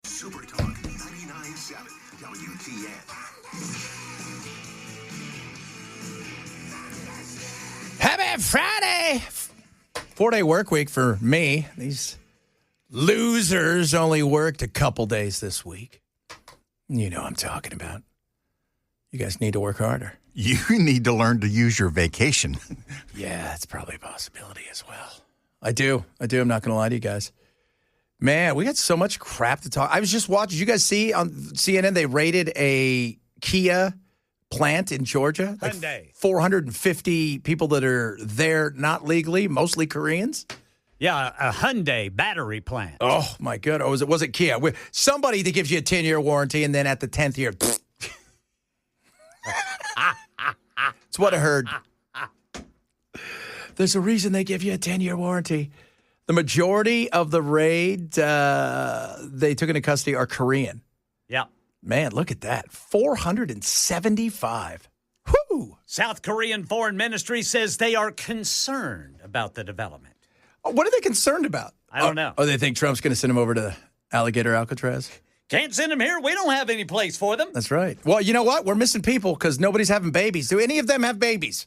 Super Talk 99.7 WTN. Happy Friday! 4-day work week for me. These losers only worked a couple days this week. You know what I'm talking about. You guys need to work harder. You need to learn to use your vacation. Yeah, that's probably a possibility as well. I do. I'm not going to lie to you guys. Man, we got so much crap to talk. I was just watching. Did you guys see on CNN they raided a Kia plant in Georgia? Like Hyundai. 450 people that are there not legally, mostly Koreans. Yeah, a Hyundai battery plant. Oh, my God. Oh, was it Kia? Somebody that gives you a 10-year warranty, and then at the 10th year, it's what I heard. There's a reason they give you a 10-year warranty. The majority of the raid they took into custody are Korean. Yeah. Man, look at that. 475. Whoo! South Korean Foreign Ministry says they are concerned about the development. What are they concerned about? I don't know. Oh, they think Trump's going to send them over to Alligator Alcatraz? Can't send them here. We don't have any place for them. That's right. Well, you know what? We're missing people because nobody's having babies. Do any of them have babies?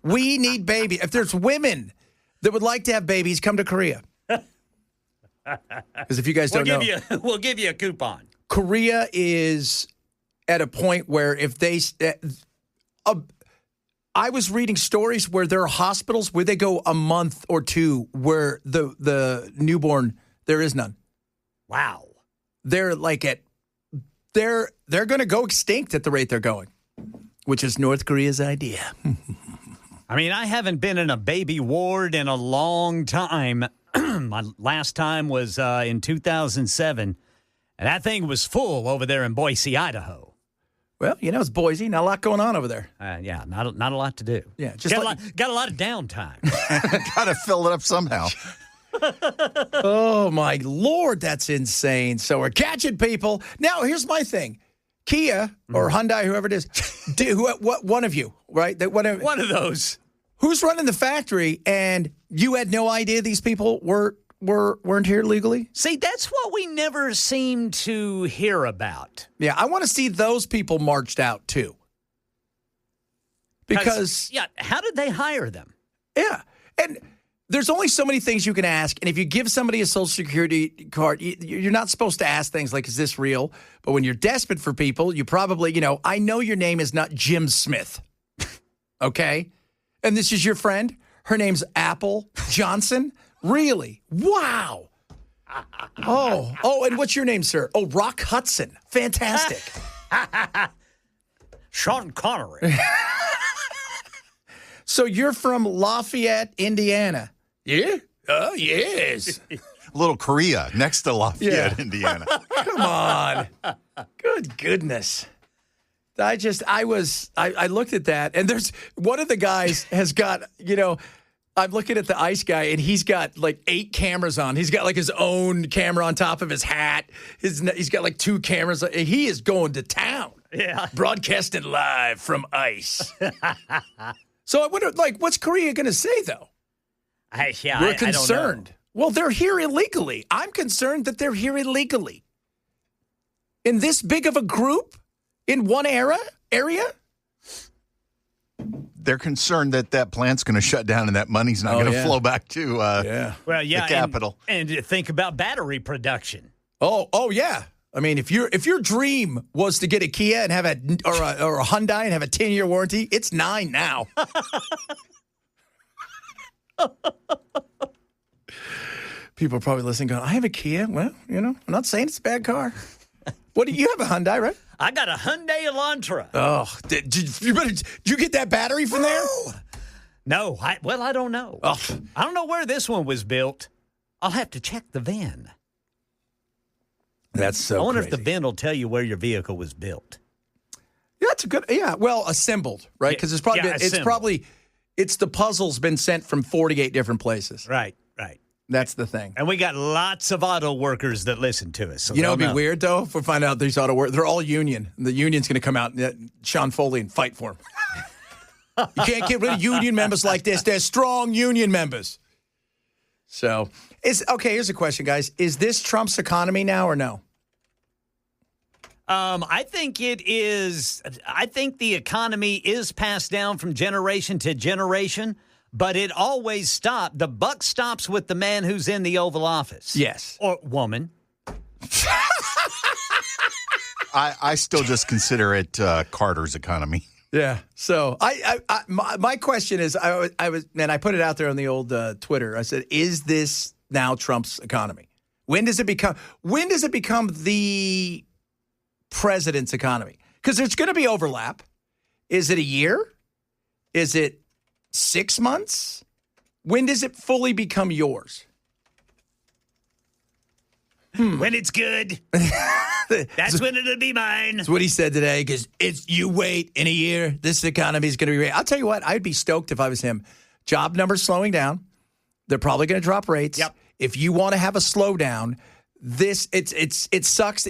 We need babies. If there's women that would like to have babies, come to Korea. Because if you guys don't know, we'll give you a coupon. Korea is at a point where if they I was reading stories where there are hospitals where they go a month or two where the newborn, there is none. Wow. They're like they're going to go extinct at the rate they're going, which is North Korea's idea. I mean, I haven't been in a baby ward in a long time. My last time was in 2007, and that thing was full over there in Boise, Idaho. Well, you know, it's Boise. Not a lot going on over there. Yeah, not a lot to do. Yeah, just got a lot of downtime. Got to fill it up somehow. Oh, my Lord, that's insane. So we're catching people. Now, here's my thing. Kia or Hyundai, whoever it is, what one of you, right? One of those. Who's running the factory, and you had no idea these people weren't here legally? See, that's what we never seem to hear about. Yeah, I want to see those people marched out, too. Because... Yeah, how did they hire them? Yeah, and... There's only so many things you can ask, and if you give somebody a Social Security card, you're not supposed to ask things like, is this real? But when you're desperate for people, you probably, I know your name is not Jim Smith, okay? And this is your friend? Her name's Apple Johnson? Really? Wow. Oh, and what's your name, sir? Oh, Rock Hudson. Fantastic. Sean Connery. So you're from Lafayette, Indiana. Yeah? Oh, yes. Little Korea next to Lafayette, Indiana. Come on. Good goodness. I looked at that, and there's one of the guys has got, I'm looking at the ice guy, and he's got like 8 cameras on. He's got like his own camera on top of his hat. He's got like 2 cameras. He is going to town. Yeah. Broadcasting live from ice. So I wonder, what's Korea going to say, though? We're concerned. I don't know. Well, they're here illegally. I'm concerned that they're here illegally. In this big of a group? In one area? They're concerned that plant's going to shut down and that money's not going to flow back to the capital. And think about battery production. Oh, yeah. I mean, if your dream was to get a Kia and have a Hyundai and have a 10-year warranty, it's 9 now. People are probably listening going, I have a Kia. Well, I'm not saying it's a bad car. What do you have, a Hyundai, right? I got a Hyundai Elantra. Oh, did you get that battery from there? No. I don't know. Oh. I don't know where this one was built. I'll have to check the VIN. That's so I wonder crazy. if the VIN will tell you where your vehicle was built. Yeah, that's a good. Yeah, well, assembled, right? Because it's the puzzle's been sent from 48 different places. Right. That's the thing. And we got lots of auto workers that listen to us. So it'd be weird, though, if we find out these auto workers, they're all union. The union's going to come out, Sean Foley, and fight for them. You can't get rid of union members like this. They're strong union members. So, here's a question, guys. Is this Trump's economy now or no? I think it is. I think the economy is passed down from generation to generation, but it always stops. The buck stops with the man who's in the Oval Office. Yes. Or woman. I still just consider it Carter's economy. Yeah. So my question is, I put it out there on the old Twitter. I said, is this now Trump's economy? When does it become the president's economy? Because there's going to be overlap. Is it a year? Is it 6 months? When does it fully become yours? When it's good. That's when it'll be mine. That's what he said today, because you wait in a year, this economy is going to be great. I'll tell you what, I'd be stoked if I was him. Job numbers slowing down. They're probably going to drop rates. Yep. If you want to have a slowdown, it sucks.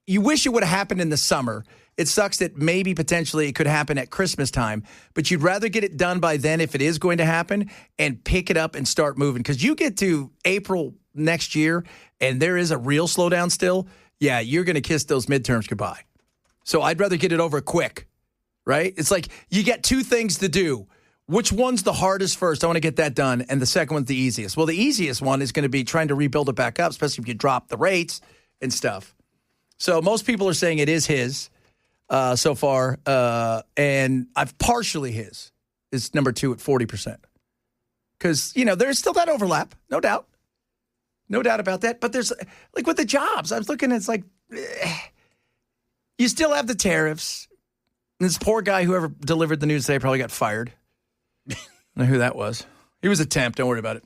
You wish it would have happened in the summer. It sucks that maybe potentially it could happen at Christmas time, but you'd rather get it done by then if it is going to happen and pick it up and start moving. Because you get to April next year and there is a real slowdown still, yeah, you're going to kiss those midterms goodbye. So I'd rather get it over quick, right? It's like you get two things to do. Which one's the hardest first? I want to get that done. And the second one's the easiest. Well, the easiest one is going to be trying to rebuild it back up, especially if you drop the rates and stuff. So most people are saying it is his so far. And I've partially his is number 2 at 40%. Because, there's still that overlap, no doubt. No doubt about that. But there's, like with the jobs, I was looking, it's like, you still have the tariffs. And this poor guy, whoever delivered the news today, probably got fired. I don't know who that was. He was a temp. Don't worry about it.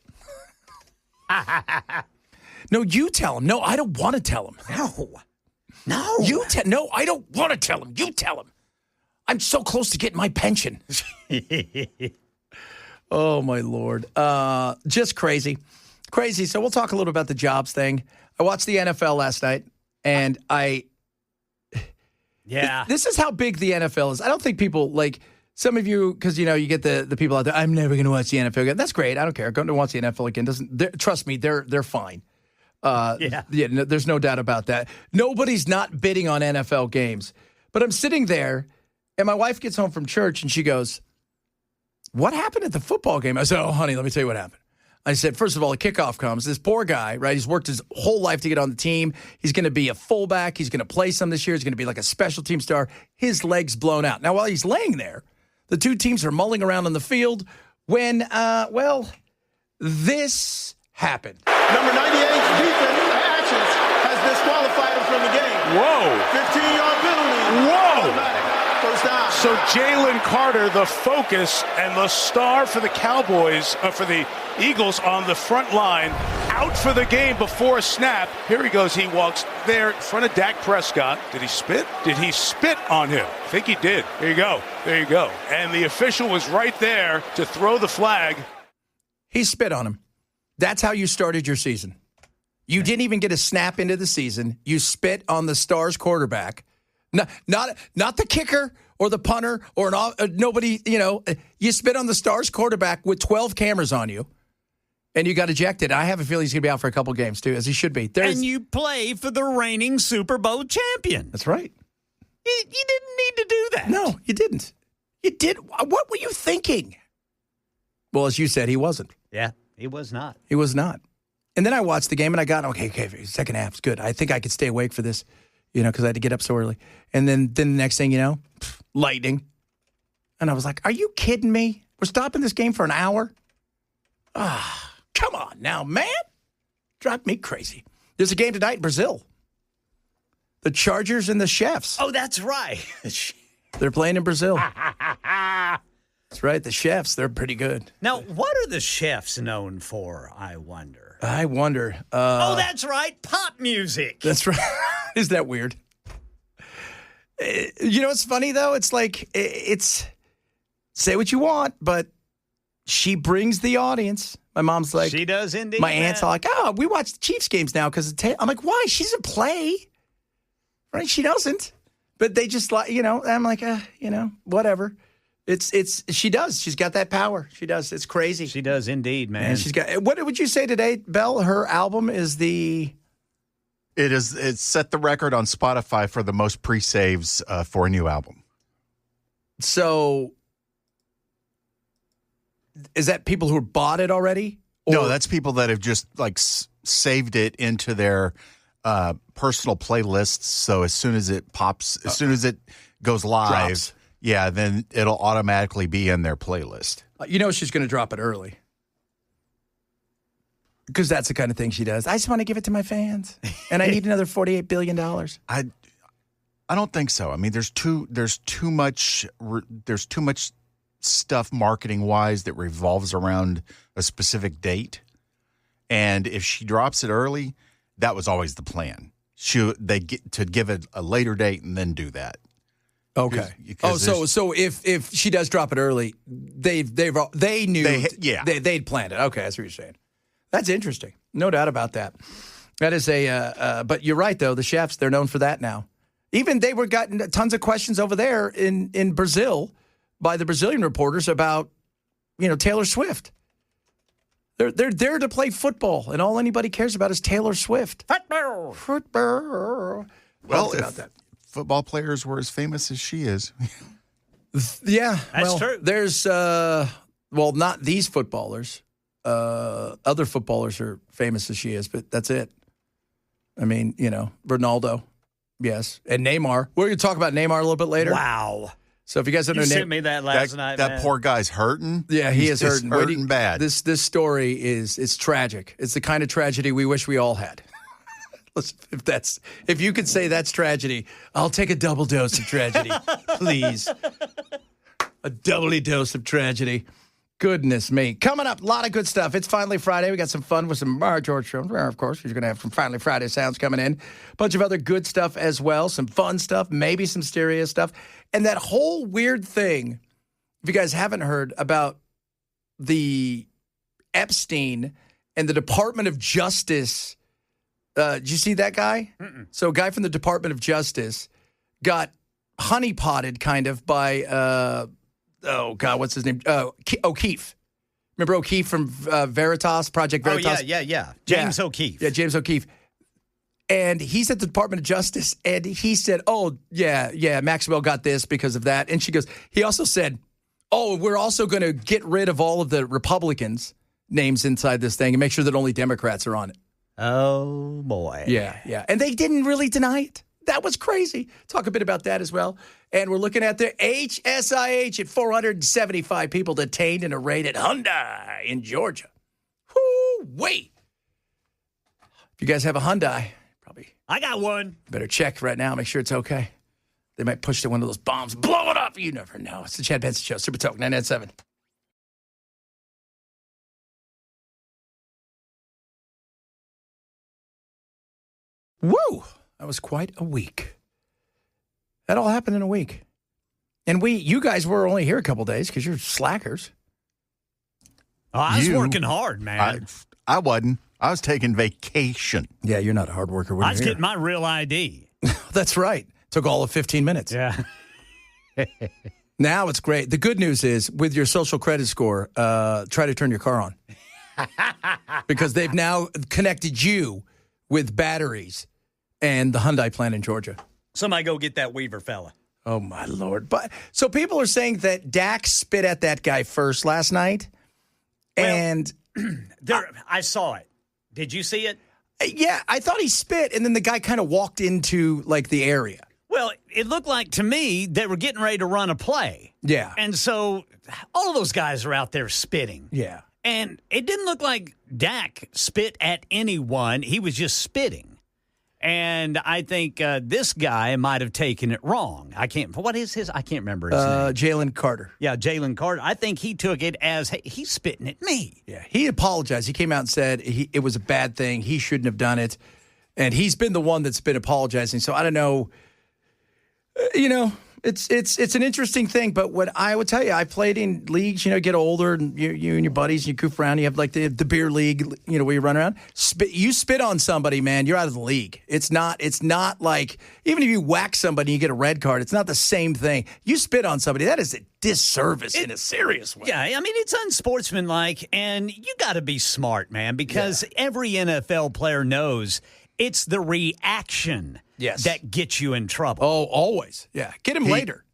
No, you tell him. No, I don't want to tell him. No. No, I don't want to tell him. You tell him. I'm so close to getting my pension. Oh, my Lord. Just crazy. Crazy. So we'll talk a little about the jobs thing. I watched the NFL last night, and Yeah. This is how big the NFL is. I don't think people, like, some of you, because, you get the people out there, I'm never going to watch the NFL again. That's great. I don't care. Go to watch the NFL again. Trust me, they're fine. There's no doubt about that. Nobody's not bidding on NFL games. But I'm sitting there, and my wife gets home from church, and she goes, what happened at the football game? I said, oh, honey, let me tell you what happened. I said, first of all, the kickoff comes. This poor guy, right? He's worked his whole life to get on the team. He's going to be a fullback. He's going to play some this year. He's going to be like a special team star. His leg's blown out. Now, while he's laying there, the two teams are mulling around on the field when, this happened. Number 98's defensive actions has disqualified him from the game. Whoa. 15-yard penalty. Whoa. Automatic. First down. So Jalen Carter, the focus and the star for the Cowboys, for the Eagles on the front line, out for the game before a snap. Here he goes. He walks there in front of Dak Prescott. Did he spit? Did he spit on him? I think he did. There you go. There you go. And the official was right there to throw the flag. He spit on him. That's how you started your season. You didn't even get a snap into the season. You spit on the Stars quarterback. Not the kicker or the punter or nobody, you spit on the Stars quarterback with 12 cameras on you, and you got ejected. I have a feeling he's going to be out for a couple games, too, as he should be. And you play for the reigning Super Bowl champion. That's right. You didn't need to do that. No, you didn't. You did. What were you thinking? Well, as you said, he wasn't. Yeah, he was not. He was not. And then I watched the game, and I got, okay, second half's good. I think I could stay awake for this, because I had to get up so early. And then the next thing lightning. And I was like, are you kidding me? We're stopping this game for an hour? Come on now, man. Drive me crazy. There's a game tonight in Brazil. The Chargers and the Chefs. Oh, that's right. They're playing in Brazil. That's right. The Chefs, they're pretty good. Now, what are the Chefs known for, I wonder? That's right. Pop music. That's right. Isn't that weird? It's funny, though? It's like, say what you want, but she brings the audience. My mom's like. She does indeed. My aunt's all like, we watch the Chiefs games now because I'm like, why? She doesn't play. Right? She doesn't. But they just like, I'm like, whatever. She does. She's got that power. She does. It's crazy. She does indeed, man. And she's got, what would you say today, Belle? Her album is the It's set the record on Spotify for the most pre-saves for a new album. So, is that people who bought it already? No, that's people that have just saved it into their personal playlists. So as soon as it pops, as soon as it goes live, drops. Yeah, then it'll automatically be in their playlist. She's going to drop it early. Because that's the kind of thing she does. I just want to give it to my fans, and I need another $48 billion. I don't think so. I mean, there's too much stuff marketing wise that revolves around a specific date, and if she drops it early, that was always the plan. They get to give it a later date and then do that. Okay. So if she does drop it early, they knew they'd planned it. Okay, that's what you're saying. That's interesting. No doubt about that. That is but you're right, though. The chefs, they're known for that now. Even they were gotten tons of questions over there in Brazil by the Brazilian reporters about, Taylor Swift. They're there to play football, and all anybody cares about is Taylor Swift. Football. Well, if football players were as famous as she is. Yeah. That's true. There's, not these footballers. Other footballers are famous as she is, but that's it. I mean, Ronaldo, yes, and Neymar. We're going to talk about Neymar a little bit later. Wow. So if you guys don't know, sent me that last night. That poor guy's hurting. Yeah, He's hurting. Hurting bad. This story it's tragic. It's the kind of tragedy we wish we all had. If you could say that's tragedy, I'll take a double dose of tragedy, please. A doubly dose of tragedy. Goodness me. Coming up, a lot of good stuff. It's finally Friday. We got some fun with some George Jones. Of course, you're going to have some Finally Friday sounds coming in. A bunch of other good stuff as well. Some fun stuff, maybe some serious stuff. And that whole weird thing, if you guys haven't heard about the Epstein and the Department of Justice. Did you see that guy? Mm-mm. So a guy from the Department of Justice got honeypotted kind of by... what's his name? O'Keefe. Remember O'Keefe from Veritas, Project Veritas? Oh, yeah. James O'Keefe. Yeah, James O'Keefe. And he's at the Department of Justice, and he said, Maxwell got this because of that. And she goes, he also said, we're also going to get rid of all of the Republicans' names inside this thing and make sure that only Democrats are on it. Oh, boy. Yeah. And they didn't really deny it. That was crazy. Talk a bit about that as well. And we're looking at the HSIH at 475 people detained in a raid at Hyundai in Georgia. Wait. If you guys have a Hyundai, probably. I got one. Better check right now. Make sure it's okay. They might push to one of those bombs. Blow it up. You never know. It's the Chad Benson Show. Super Talk 997. Woo! That was quite a week. That all happened in a week. And you guys were only here a couple days because you're slackers. Oh, I was working hard, man. I wasn't. I was taking vacation. Yeah, you're not a hard worker. I was getting my real ID. That's right. Took all of 15 minutes. Yeah. Now it's great. The good news is with your social credit score, try to turn your car on. Because they've now connected you with batteries and the Hyundai plant in Georgia. Somebody go get that Weaver fella. Oh, my Lord. But so people are saying that Dak spit at that guy first last night. And I saw it. Did you see it? Yeah, I thought he spit, and then the guy kind of walked into, the area. Well, it looked like to me they were getting ready to run a play. Yeah. And so all of those guys are out there spitting. Yeah. And it didn't look like Dak spit at anyone. He was just spitting. And I think this guy might have taken it wrong. What is his? I can't remember his name. Jalen Carter. Yeah, Jalen Carter. I think he took it as, hey, he's spitting at me. Yeah, he apologized. He came out and said it was a bad thing. He shouldn't have done it. And he's been the one that's been apologizing. So I don't know. It's an interesting thing. But what I would tell you, I played in leagues, get older, and you and your buddies, you goof around. You have the beer league, where you run around. You spit on somebody, man, you're out of the league. It's not like, even if you whack somebody and you get a red card, it's not the same thing. You spit on somebody, that is a disservice in a serious way. Yeah, I mean, it's unsportsmanlike, and you got to be smart, man, because every NFL player knows It's the reaction that gets you in trouble. Oh, always. Yeah. Get him later.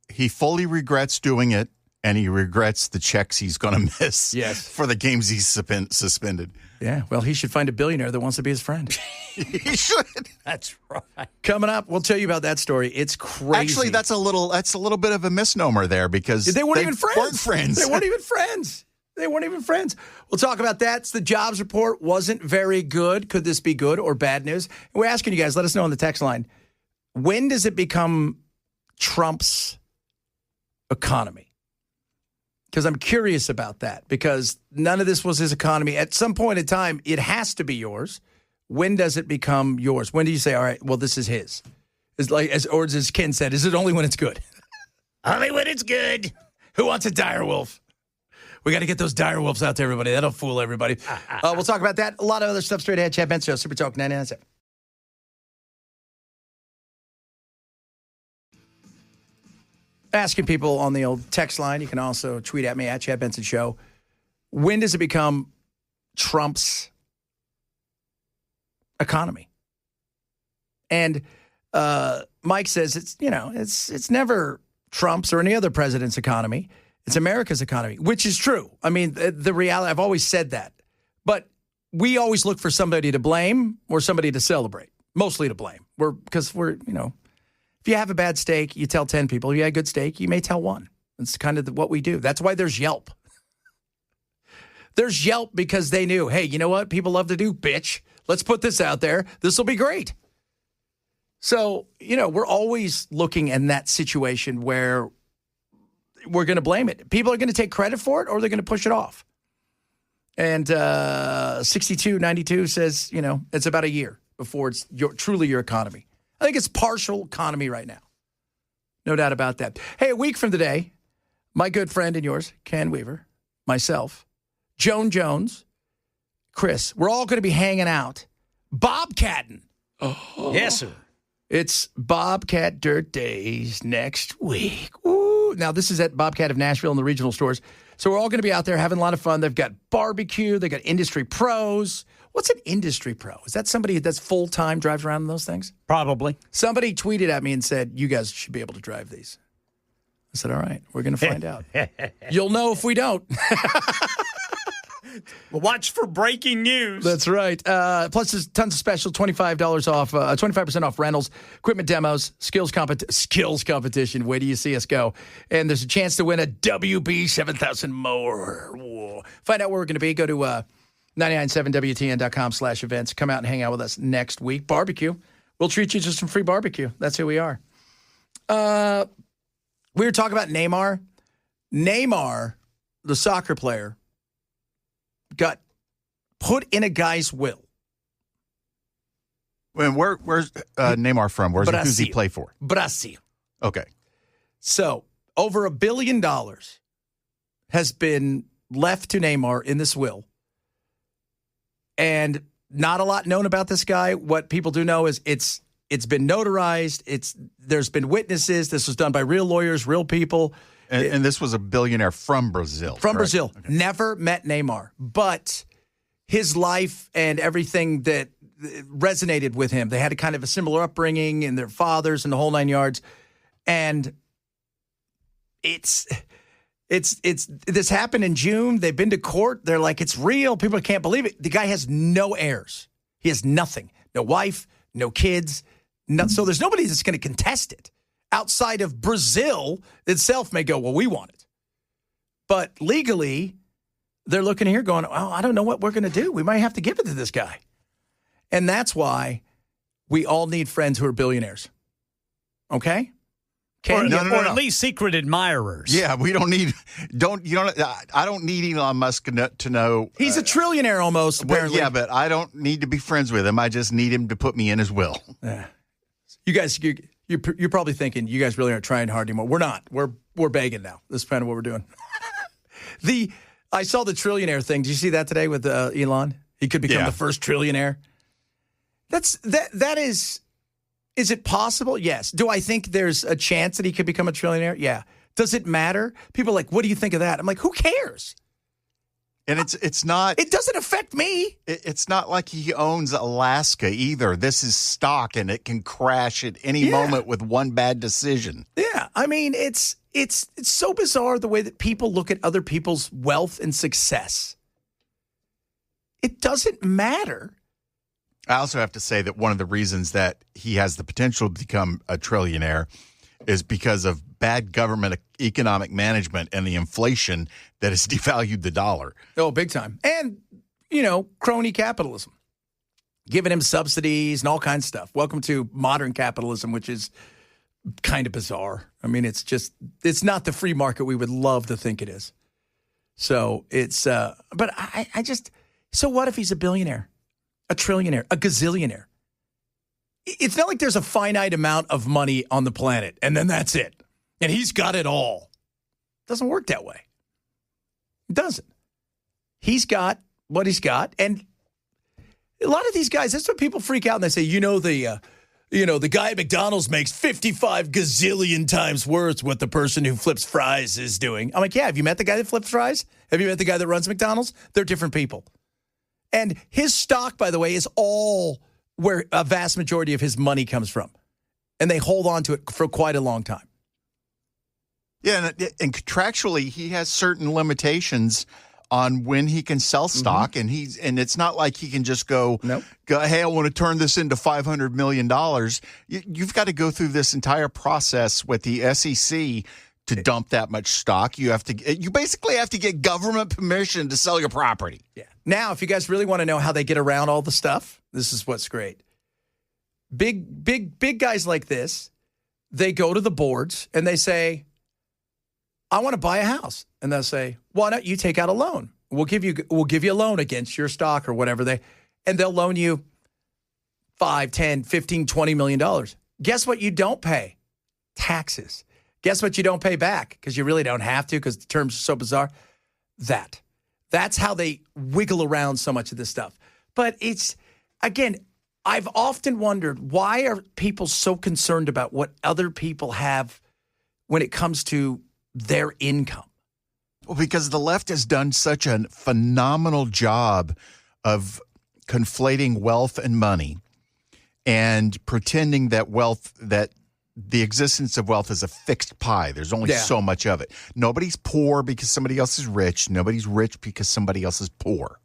He fully regrets doing it, and he regrets the checks he's going to miss for the games he's suspended. Yeah, well, he should find a billionaire that wants to be his friend. He should. That's right. Coming up, we'll tell you about that story. It's crazy. Actually, that's a little bit of a misnomer there because they weren't even friends. Weren't friends. They weren't even friends. They weren't even friends. We'll talk about that. The jobs report wasn't very good. Could this be good or bad news? And we're asking you guys, let us know on the text line. When does it become Trump's economy? Because I'm curious about that, because none of this was his economy. At some point in time, it has to be yours. When does it become yours? When do you say, all right, well, this is his? It's like, or as Ken said, is it only when it's good? Only when it's good. Who wants a dire wolf? We got to get those dire wolves out to everybody. That'll fool everybody. We'll talk about that. A lot of other stuff straight ahead. Chad Benson Show, Super Talk 99.7. Asking people on the old text line. You can also tweet at me at Chad Benson Show. When does it become Trump's economy? And Mike says it's never Trump's or any other president's economy. It's America's economy, which is true. I mean, the reality, I've always said that. But we always look for somebody to blame or somebody to celebrate, mostly to blame. Because we're if you have a bad steak, you tell 10 people. If you had a good steak, you may tell one. It's kind of what we do. That's why there's Yelp. There's Yelp because they knew, hey, you know what people love to do, bitch? Let's put this out there. This will be great. So, we're always looking in that situation where we're going to blame it. People are going to take credit for it or they're going to push it off. And 6292 says, it's about a year before it's truly your economy. I think it's partial economy right now. No doubt about that. Hey, a week from today, my good friend and yours, Ken Weaver, myself, Joan Jones, Chris, we're all going to be hanging out, bobcatting. Oh. Yes, sir. It's Bobcat Dirt Days next week. Ooh. Now, this is at Bobcat of Nashville in the regional stores. So we're all going to be out there having a lot of fun. They've got barbecue. They've got industry pros. What's an industry pro? Is that somebody that's full-time, drives around in those things? Probably. Somebody tweeted at me and said, you guys should be able to drive these. I said, all right, we're going to find out. You'll know if we don't. Well, watch for breaking news. That's right. Plus, there's tons of special, $25 off, 25% off rentals, equipment demos, skills competition. Where do you see us go? And there's a chance to win a WB 7000 mower. Whoa. Find out where we're going to be. Go to 997WTN.com/events. Come out and hang out with us next week. Barbecue. We'll treat you to some free barbecue. That's who we are. We were talking about Neymar. Neymar, the soccer player, got put in a guy's will. Where's Neymar from? Who's he play for? Brazil. Okay. So over $1 billion has been left to Neymar in this will. And not a lot known about this guy. What people do know is it's been notarized. There's been witnesses. This was done by real lawyers, real people. And this was a billionaire from Brazil. From Brazil. Okay. Never met Neymar. But his life and everything that resonated with him. They had a kind of a similar upbringing and their fathers and the whole 9 yards. And this happened in June. They've been to court. They're like, it's real. People can't believe it. The guy has no heirs. He has nothing. No wife, no kids. So there's nobody that's going to contest it. Outside of Brazil itself may go, well, we want it. But legally, they're looking here going, oh, I don't know what we're going to do. We might have to give it to this guy. And that's why we all need friends who are billionaires. Okay? Or at least secret admirers. Yeah, we don't need. I don't need Elon Musk to know. He's a trillionaire almost. Apparently. Yeah, but I don't need to be friends with him. I just need him to put me in his will. Yeah. You guys, you're probably thinking you guys really aren't trying hard anymore. We're not. We're begging now. That's kind of what we're doing. I saw the trillionaire thing. Did you see that today with Elon? He could become the first trillionaire. That is. Is it possible? Yes. Do I think there's a chance that he could become a trillionaire? Yeah. Does it matter? People are like, what do you think of that? I'm like, who cares? And it's not. It doesn't affect me. It's not like he owns Alaska either. This is stock, and it can crash at any moment with one bad decision. Yeah, I mean, it's so bizarre the way that people look at other people's wealth and success. It doesn't matter. I also have to say that one of the reasons that he has the potential to become a trillionaire is because of bad government economic management and the inflation that has devalued the dollar. Oh, big time. And, crony capitalism. Giving him subsidies and all kinds of stuff. Welcome to modern capitalism, which is kind of bizarre. I mean, it's not the free market we would love to think it is. So but I just, so what if he's a billionaire, a trillionaire, a gazillionaire? It's not like there's a finite amount of money on the planet and then that's it. And he's got it all. It doesn't work that way. It doesn't. He's got what he's got. And a lot of these guys, that's when people freak out and they say, the guy at McDonald's makes 55 gazillion times worth what the person who flips fries is doing. I'm like, yeah, have you met the guy that flips fries? Have you met the guy that runs McDonald's? They're different people. And his stock, by the way, is all where a vast majority of his money comes from. And they hold on to it for quite a long time. Yeah, and contractually, he has certain limitations on when he can sell stock, and it's not like he can just go, hey, I want to turn this into $500 million. You've got to go through this entire process with the SEC to dump that much stock. You basically have to get government permission to sell your property. Yeah. Now, if you guys really want to know how they get around all the stuff, this is what's great. Big guys like this, they go to the boards and they say, I want to buy a house. And they'll say, why don't you take out a loan? We'll give you a loan against your stock or whatever and they'll loan you $5, $10, $15, $20 million. Guess what you don't pay? Taxes. Guess what you don't pay back? Because you really don't have to because the terms are so bizarre. That's how they wiggle around so much of this stuff. But it's, again, I've often wondered, why are people so concerned about what other people have when it comes to their income? Well, because the left has done such a phenomenal job of conflating wealth and money and pretending that the existence of wealth is a fixed pie. There's only so much of it. Nobody's poor because somebody else is rich. Nobody's rich because somebody else is poor.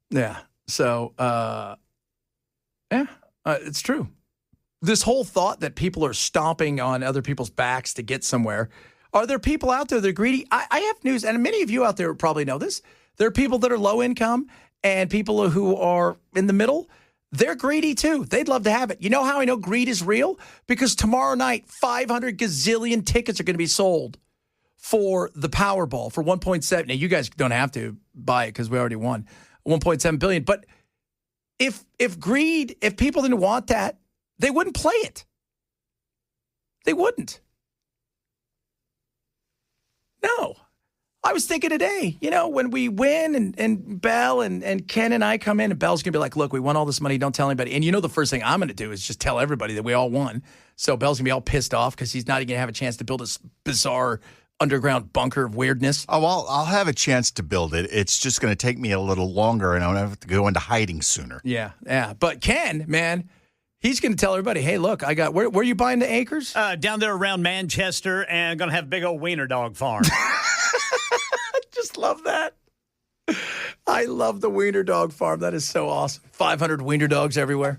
Yeah. So, it's true. This whole thought that people are stomping on other people's backs to get somewhere. Are there people out there that are greedy? I have news, and many of you out there probably know this. There are people that are low income and people who are in the middle. They're greedy too. They'd love to have it. You know how I know greed is real? Because tomorrow night, 500 gazillion tickets are going to be sold for the Powerball for 1.7. Now, you guys don't have to buy it because we already won 1.7 billion. But if people didn't want that, they wouldn't play it. They wouldn't. No. I was thinking today, when we win and Bell and Ken and I come in and Bell's going to be like, look, we won all this money. Don't tell anybody. And the first thing I'm going to do is just tell everybody that we all won. So Bell's going to be all pissed off because he's not even going to have a chance to build this bizarre underground bunker of weirdness. Oh, well, I'll have a chance to build it. It's just going to take me a little longer and I'm going to have to go into hiding sooner. Yeah. But Ken, man, he's going to tell everybody, hey, look, I got, where are you buying the acres? Down there around Manchester, and going to have a big old wiener dog farm. I just love that. I love the wiener dog farm. That is so awesome. 500 wiener dogs everywhere.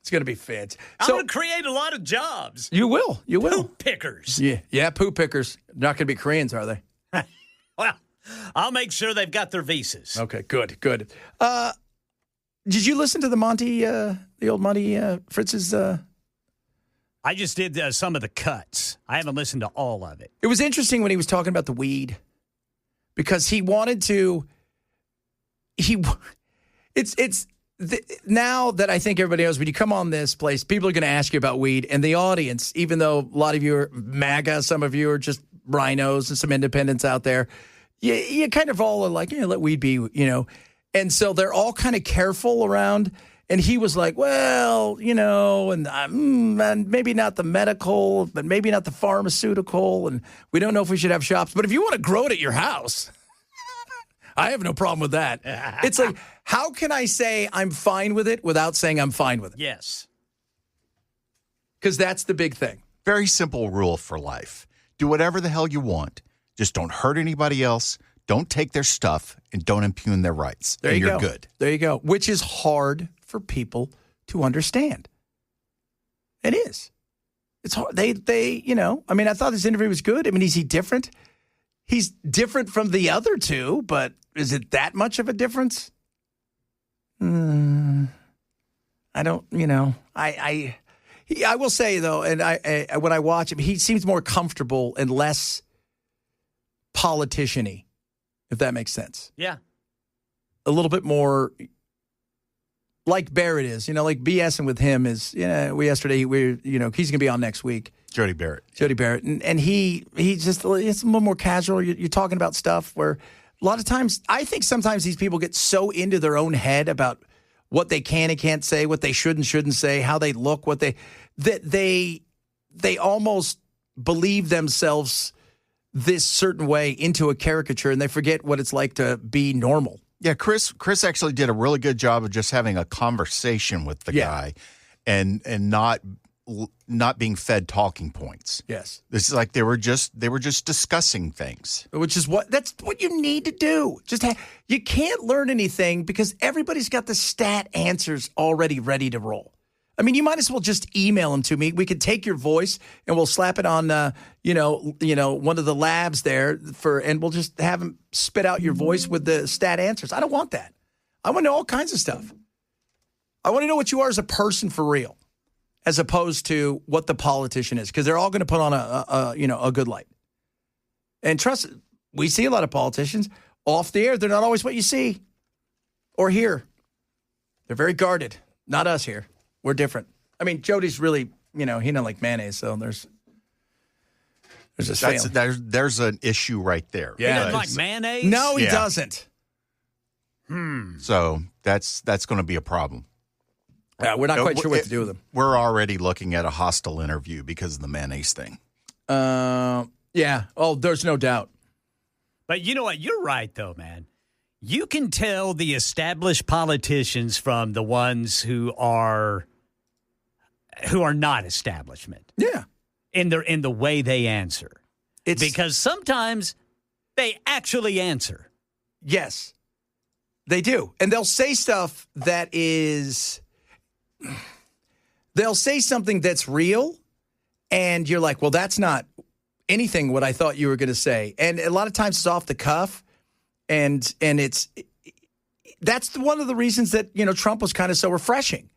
It's going to be fancy. I'm going to create a lot of jobs. You will. Poop pickers. Yeah, poop pickers. Not going to be Koreans, are they? Well, I'll make sure they've got their visas. Okay, good. Did you listen to the old Monty Fritz's? I just did some of the cuts. I haven't listened to all of it. It was interesting when he was talking about the weed because he wanted to. Now that I think everybody knows, when you come on this place, people are going to ask you about weed, and the audience, even though a lot of you are MAGA, some of you are just rhinos and some independents out there, you kind of all are like, let weed be, And so they're all kind of careful around. And he was like, well, and maybe not the medical, but maybe not the pharmaceutical. And we don't know if we should have shops. But if you want to grow it at your house, I have no problem with that. It's like, how can I say I'm fine with it without saying I'm fine with it? Yes. Because that's the big thing. Very simple rule for life. Do whatever the hell you want. Just don't hurt anybody else. Don't take their stuff and don't impugn their rights. There and you you're go. good. There you go. Which is hard for people to understand. It is. It's hard. They, I mean, I thought this interview was good. I mean, is he different? He's different from the other two, but is it that much of a difference? I don't, I will say, though, and I when I watch him, he seems more comfortable and less politician-y, if that makes sense. Yeah. A little bit more like Barrett is, like BSing with him is, he's going to be on next week. Jody Barrett. And he just, it's a little more casual. You're talking about stuff where a lot of times, I think sometimes these people get so into their own head about what they can and can't say, what they should and shouldn't say, how they look, that they almost believe themselves this certain way into a caricature, and they forget what it's like to be normal. Yeah, Chris actually did a really good job of just having a conversation with the guy and not being fed talking points. Yes. This is like they were just discussing things. Which is that's what you need to do. You can't learn anything because everybody's got the stat answers already ready to roll. I mean, you might as well just email them to me. We could take your voice and we'll slap it on, one of the labs there and we'll just have them spit out your voice with the stat answers. I don't want that. I want to know all kinds of stuff. I want to know what you are as a person for real, as opposed to what the politician is, because they're all going to put on a good light. And trust, we see a lot of politicians off the air. They're not always what you see or hear. They're very guarded. Not us here. We're different. I mean, Jody's really, he doesn't like mayonnaise, so there's there's an issue right there. Yeah. He doesn't like mayonnaise? No, he Yeah. doesn't. So that's going to be a problem. We're not quite sure what to do with him. We're already looking at a hostile interview because of the mayonnaise thing. Yeah. Oh, there's no doubt. But you know what? You're right, though, man. You can tell the established politicians from the ones who are not establishment. Yeah. In the way they answer. Because sometimes they actually answer. Yes. They do. And they'll say stuff they'll say something that's real, and you're like, well, that's not anything what I thought you were going to say. And a lot of times it's off the cuff, and that's one of the reasons that, Trump was kind of so refreshing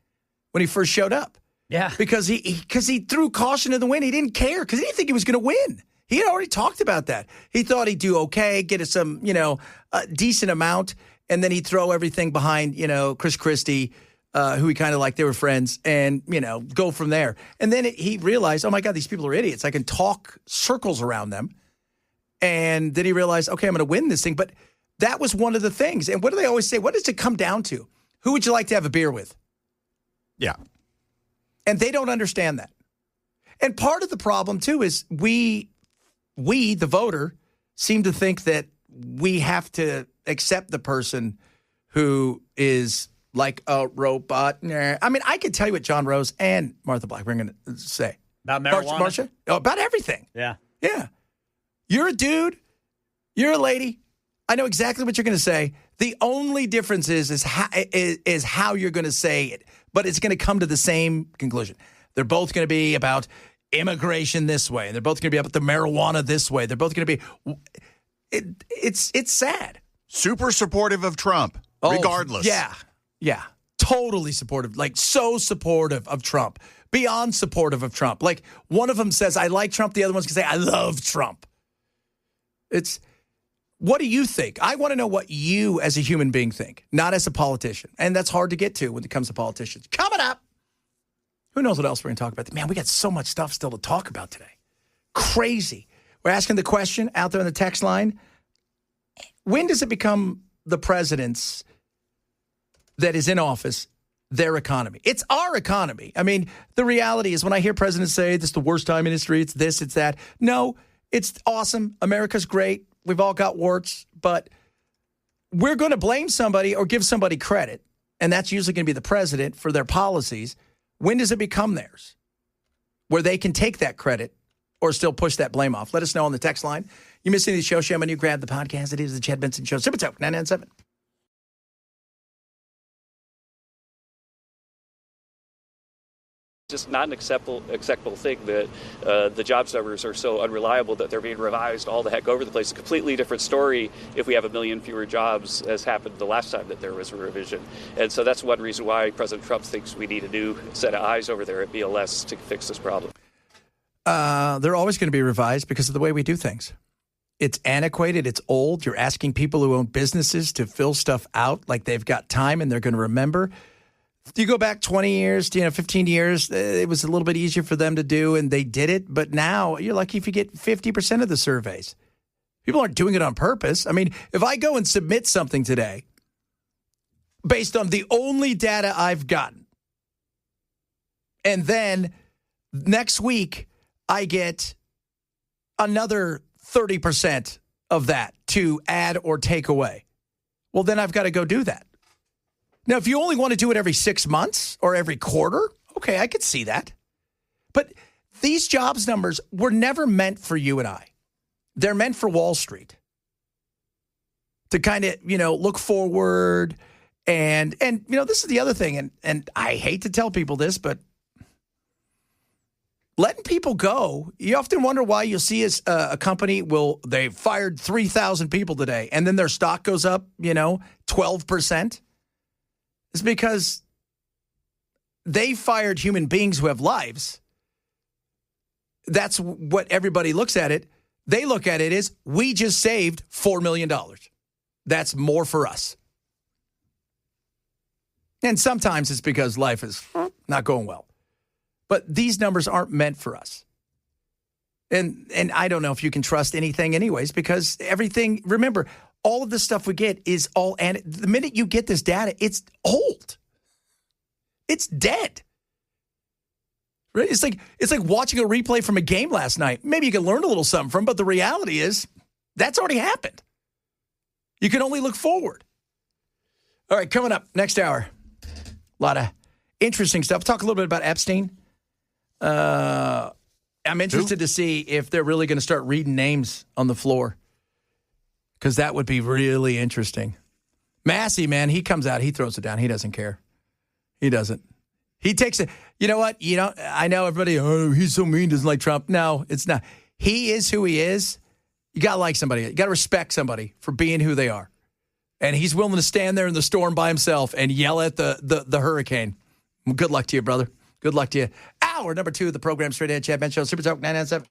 when he first showed up. Yeah. Because he threw caution to the wind. He didn't care because he didn't think he was going to win. He had already talked about that. He thought he'd do okay, get us some, a decent amount, and then he'd throw everything behind, Chris Christie, who he kind of liked. They were friends, and, go from there. And then he realized, oh, my God, these people are idiots. I can talk circles around them. And then he realized, okay, I'm going to win this thing. But that was one of the things. And what do they always say? What does it come down to? Who would you like to have a beer with? Yeah. And they don't understand that. And part of the problem, too, is we, the voter, seem to think that we have to accept the person who is like a robot. I mean, I could tell you what John Rose and Martha Black were going to say. About marijuana? Marcia? Oh, about everything. Yeah. Yeah. You're a dude. You're a lady. I know exactly what you're going to say. The only difference is how you're going to say it, but it's going to come to the same conclusion. They're both going to be about immigration this way. They're both going to be about the marijuana this way. They're both going to be. It's sad. Super supportive of Trump, regardless. Yeah. Totally supportive. Like, so supportive of Trump. Beyond supportive of Trump. Like, one of them says, I like Trump. The other one's going to say, I love Trump. What do you think? I want to know what you as a human being think, not as a politician. And that's hard to get to when it comes to politicians. Coming up, who knows what else we're going to talk about? Man, we got so much stuff still to talk about today. Crazy. We're asking the question out there on the text line. When does it become the president's that is in office, their economy? It's our economy. I mean, the reality is when I hear presidents say this is the worst time in history, it's this, it's that. No, it's awesome. America's great. We've all got warts, but we're going to blame somebody or give somebody credit, and that's usually going to be the president for their policies. When does it become theirs? Where they can take that credit or still push that blame off. Let us know on the text line. You missed any of the show, shame on you. Grab the podcast. It is the Chad Benson Show. Super Talk 997. Just not an acceptable thing that the jobs numbers are so unreliable that they're being revised all the heck over the place. A completely different story if we have 1 million fewer jobs, as happened the last time that there was a revision. And so that's one reason why President Trump thinks we need a new set of eyes over there at BLS to fix this problem. They're always going to be revised because of the way we do things. It's antiquated. It's old. You're asking people who own businesses to fill stuff out like they've got time and they're going to remember. You go back 20 years, 15 years, it was a little bit easier for them to do, and they did it. But now you're lucky if you get 50% of the surveys. People aren't doing it on purpose. I mean, if I go and submit something today based on the only data I've gotten, and then next week I get another 30% of that to add or take away, well, then I've got to go do that. Now, if you only want to do it every 6 months or every quarter, okay, I could see that. But these jobs numbers were never meant for you and I. They're meant for Wall Street to kind of, look forward. And this is the other thing, and I hate to tell people this, but letting people go, you often wonder why you'll see a company they fired 3,000 people today, and then their stock goes up, 12%. It's because they fired human beings who have lives. That's what everybody looks at it. They look at it as, we just saved $4 million. That's more for us. And sometimes it's because life is not going well. But these numbers aren't meant for us. And I don't know if you can trust anything anyways, because everything, remember, all of the stuff we get is all, and the minute you get this data, it's old. It's dead. Right? It's like watching a replay from a game last night. Maybe you can learn a little something from, but the reality is that's already happened. You can only look forward. All right, coming up next hour, a lot of interesting stuff. Talk a little bit about Epstein. I'm interested to see if they're really going to start reading names on the floor, because that would be really interesting. Massey, man, he comes out, he throws it down. He doesn't care. He doesn't. He takes it. You know what? I know everybody, he's so mean, doesn't like Trump. No, it's not. He is who he is. You got to like somebody. You got to respect somebody for being who they are. And he's willing to stand there in the storm by himself and yell at the hurricane. Good luck to you, brother. Good luck to you. Hour number 2 of the program, Straight Ahead Chad Ben Show, Super Talk 997.